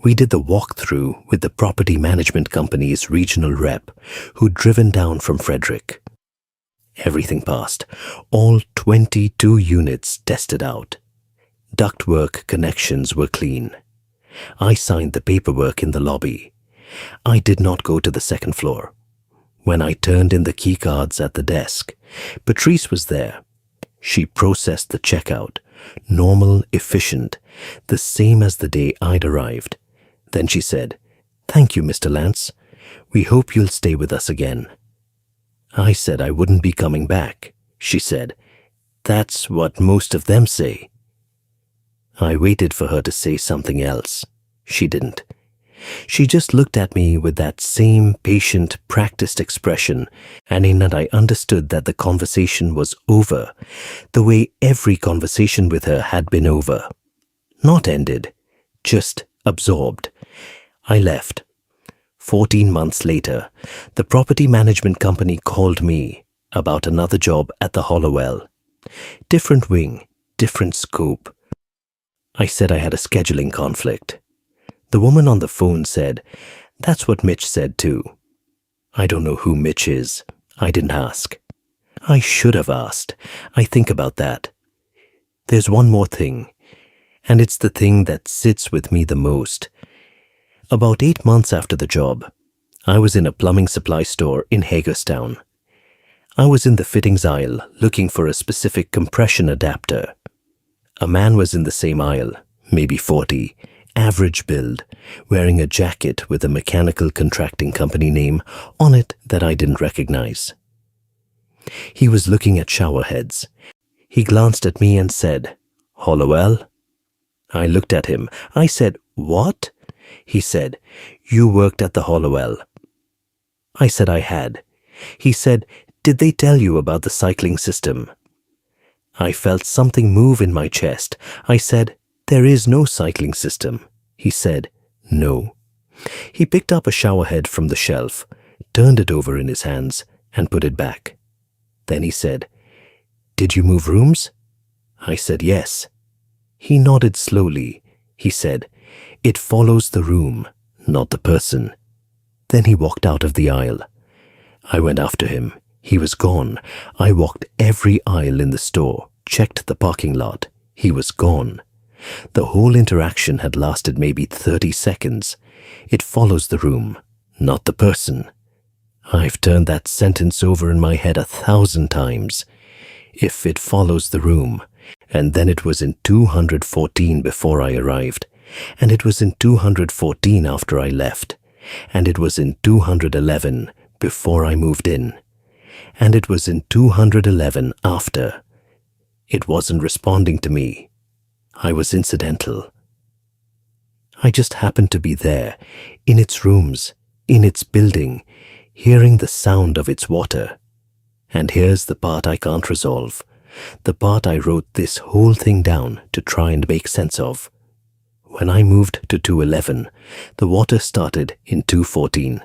We did the walkthrough with the property management company's regional rep who'd driven down from Frederick. Everything passed. All 22 units tested out. Ductwork connections were clean. I signed the paperwork in the lobby. I did not go to the second floor. When I turned in the keycards at the desk, Patrice was there. She processed the checkout, normal, efficient, the same as the day I'd arrived. Then she said, "Thank you, Mr. Lance. We hope you'll stay with us again." I said I wouldn't be coming back. She said, "That's what most of them say." I waited for her to say something else. She didn't. She just looked at me with that same patient, practiced expression, and in that I understood that the conversation was over, the way every conversation with her had been over. Not ended, just absorbed. I left. 14 months later, the property management company called me about another job at the Hollowell. Different wing, different scope. I said I had a scheduling conflict. The woman on the phone said, "That's what Mitch said too." I don't know who Mitch is. I didn't ask. I should have asked. I think about that. There's one more thing, and it's the thing that sits with me the most. About 8 months after the job, I was in a plumbing supply store in Hagerstown. I was in the fittings aisle looking for a specific compression adapter. A man was in the same aisle, maybe 40, average build, wearing a jacket with a mechanical contracting company name on it that I didn't recognize. He was looking at shower heads. He glanced at me and said, "Hollowell?" I looked at him. I said, "What?" He said, "You worked at the Hollowell." I said I had. He said, "Did they tell you about the cycling system?" I felt something move in my chest. I said, "There is no cycling system." He said, "No." He picked up a shower head from the shelf, turned it over in his hands, and put it back. Then he said, "Did you move rooms?" I said, "Yes." He nodded slowly. He said, "It follows the room, not the person." Then he walked out of the aisle. I went after him. He was gone. I walked every aisle in the store, checked the parking lot. He was gone. The whole interaction had lasted maybe 30 seconds. It follows the room, not the person. I've turned that sentence over in my head 1,000 times. If it follows the room, and then it was in 214 before I arrived, and it was in 214 after I left, and it was in 211 before I moved in, and it was in 211 after. It wasn't responding to me. I was incidental. I just happened to be there, in its rooms, in its building, hearing the sound of its water. And here's the part I can't resolve, the part I wrote this whole thing down to try and make sense of. When I moved to 211, the water started in 214.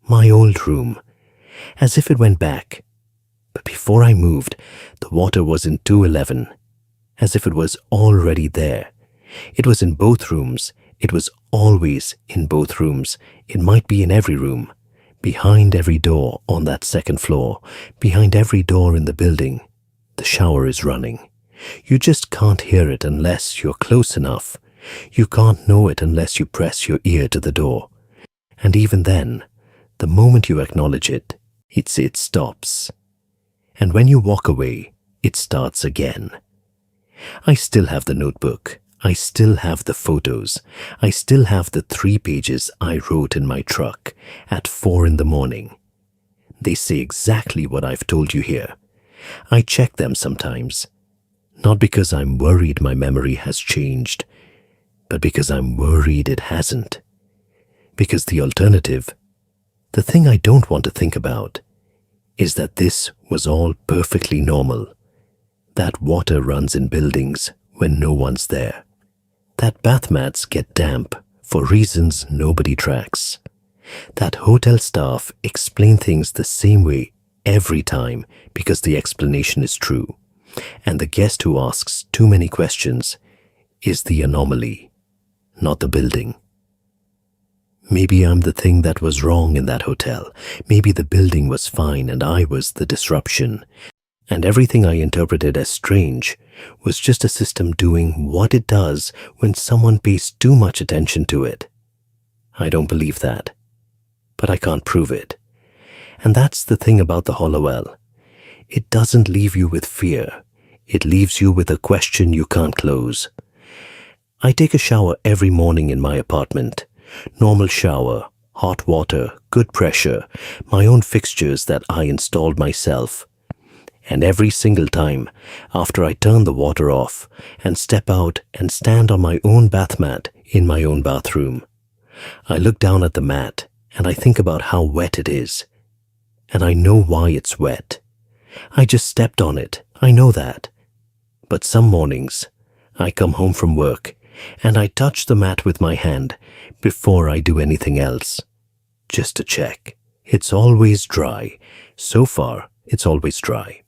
My old room, as if it went back. But before I moved, the water was in 211, as if it was already there. It was in both rooms. It was always in both rooms. It might be in every room, behind every door on that second floor, behind every door in the building. The shower is running. You just can't hear it unless you're close enough. You can't know it unless you press your ear to the door. And even then, the moment you acknowledge it, it stops. And when you walk away, it starts again. I still have the notebook. I still have the photos. I still have the 3 pages I wrote in my truck at 4 in the morning. They say exactly what I've told you here. I check them sometimes, not because I'm worried my memory has changed, but because I'm worried it hasn't. Because the alternative, the thing I don't want to think about, is that this was all perfectly normal. That water runs in buildings when no one's there. That bath mats get damp for reasons nobody tracks. That hotel staff explain things the same way every time because the explanation is true. And the guest who asks too many questions is the anomaly, not the building. Maybe I'm the thing that was wrong in that hotel. Maybe the building was fine and I was the disruption. And everything I interpreted as strange was just a system doing what it does when someone pays too much attention to it. I don't believe that, but I can't prove it. And that's the thing about the Hollowell. It doesn't leave you with fear. It leaves you with a question you can't close. I take a shower every morning in my apartment. Normal shower, hot water, good pressure, my own fixtures that I installed myself. And every single time, after I turn the water off and step out and stand on my own bath mat in my own bathroom, I look down at the mat and I think about how wet it is. And I know why it's wet. I just stepped on it, I know that. But some mornings, I come home from work and I touch the mat with my hand before I do anything else, just to check. It's always dry. So far, it's always dry.